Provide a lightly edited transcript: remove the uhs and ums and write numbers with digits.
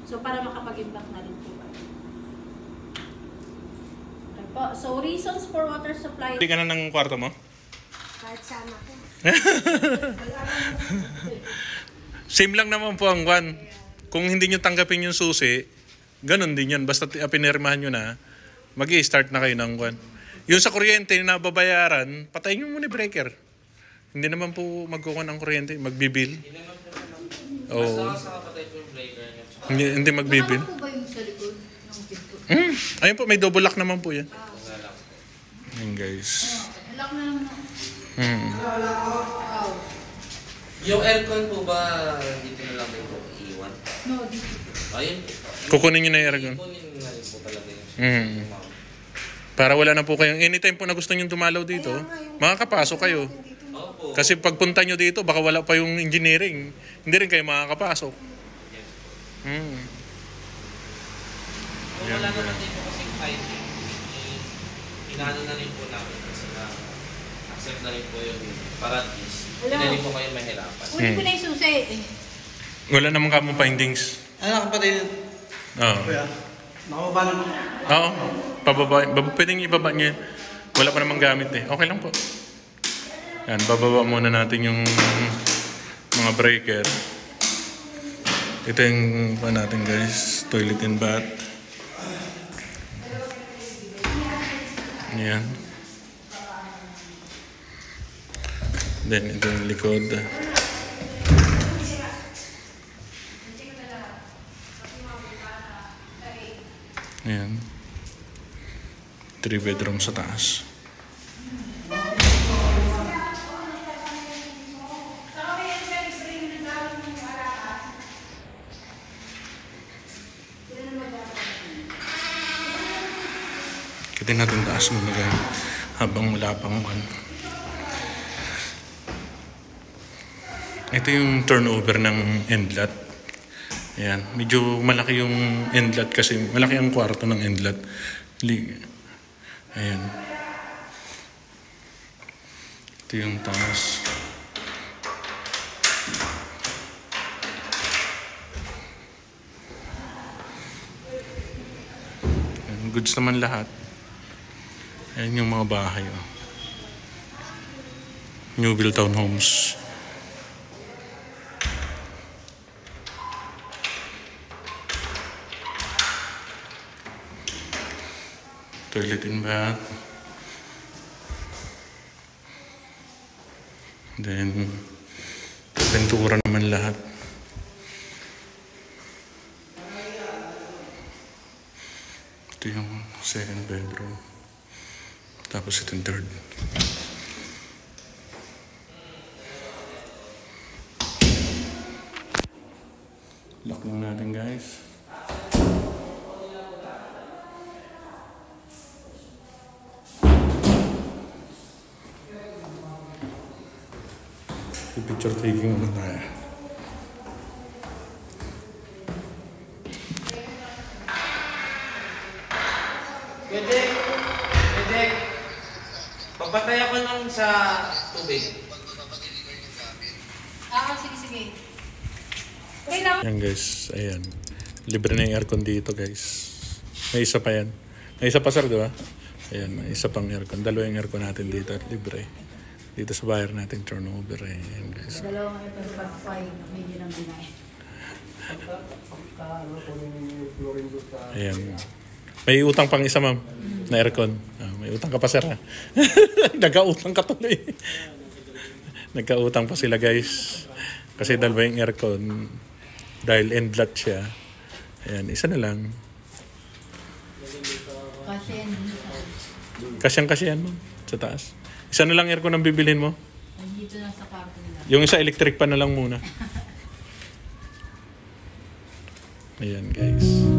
So, para makapag-impact na rin po. Okay po. So, reasons for water supply. Hindi ka na ng kwarto mo? Kahit sama ko. Same lang naman po ang kwan. Kung hindi nyo tanggapin yung susi, ganun din yun. Basta pinirmahan nyo na, mag-i-start na kayo ng kwan. Yung sa kuryente na babayaran, patayin nyo muna yung breaker. Hindi naman po magkukuha ng kuryente, magbibil. Oo. Hindi magbibil. Nakaka po ba yung sa likod ng pinto? Ayun po, may double lock naman po yan. Ayun guys. Lock na naman. Yung aircon po ba, dito na lang po iiwan? No, dito. Ayun. Kukunin nyo na yung aircon. Kukunin na rin po talaga yung Para wala na po kayong, anytime po na gusto nyo dumalaw dito, makakapasok kayo. Opo. Kasi pagpunta nyo dito, baka wala pa yung engineering. Hindi rin kayo makakapasok. Kung wala naman din po kasing piping, inaano na rin po namin kasi na-accept na rin po yung para at least hindi po kayo mahirapan. Kunin ko na yung susi. Wala namang kamong findings. Ano kapatid? Oo. Kuya, nakababa naman. Oo. Pwedeng ibaba nyo yan. Wala pa namang gamit eh. Okay lang po. Yan, bababa muna natin yung mga breaker. Ito yung pa natin guys. Toilet and bath. Yan. Then ito yung likod. Ayan. 3 bedroom sa taas. Kitin natin taas muna guys. Habang wala pang one. Ito yung turnover ng endlot. Ayan. Medyo malaki yung endlot kasi malaki ang kwarto ng endlot. Ayan. Ito yung taas. Ayan. Goods naman lahat. Ayan yung mga bahay. Oh. Newville Townhomes. Toilet and bath. Then, pintura naman lahat. Ito yung second bedroom. Tapos ito yung third. Lock lang natin guys. Picture taking muna tayo. Pwede. Papatay ako lang sa tubig. Sige. Okay lang. Yan guys, ayan. Libre na yung aircon dito guys. May isa pa yan. May isa pa sir, di ba? Ayan, may isa pang aircon. Dalawa yung aircon natin dito at libre. Dito sa buyer natin turnover eh. Ayan guys. Dalawang ito pag-5 na medyo nang binay. Ayan. May utang pang isa ma'am na aircon. May utang ka pa sir ha. Nagkautang ka tuloy. Nagkautang pa sila guys. Kasi dalawa yung aircon. Dahil endlot siya. Ayan, isa na lang. Kasyang-kasyan mo sa taas. Isa na lang aircon ang bibilhin mo. Dito na sa kwarto nila. Yung isa electric pa na lang muna. Ayan guys.